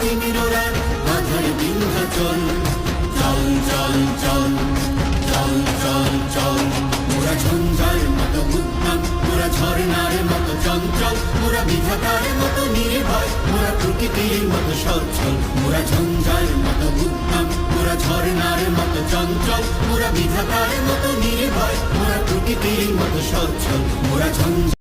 তিমির ওরা বাধার বিন্ধ্যাচল। চল চল চল চল চল চল, মোরা ঝঞ্ঝার মতো উদ্যম, মোরা ঝর্ণার মতো চঞ্চল, মোরা বিধাতার মতো নির্ভয়, মোরা প্রকৃতির মতো সচ্ছল। মোরা ঝঞ্ঝার মতো উদ্যম, মোরা ঝর্ণার মতো চঞ্চল, মোরা বিধাতার মতো নির্ভয়, মোরা প্রকৃতির মতো সচ্ছল। মোরা ঝঞ্ঝার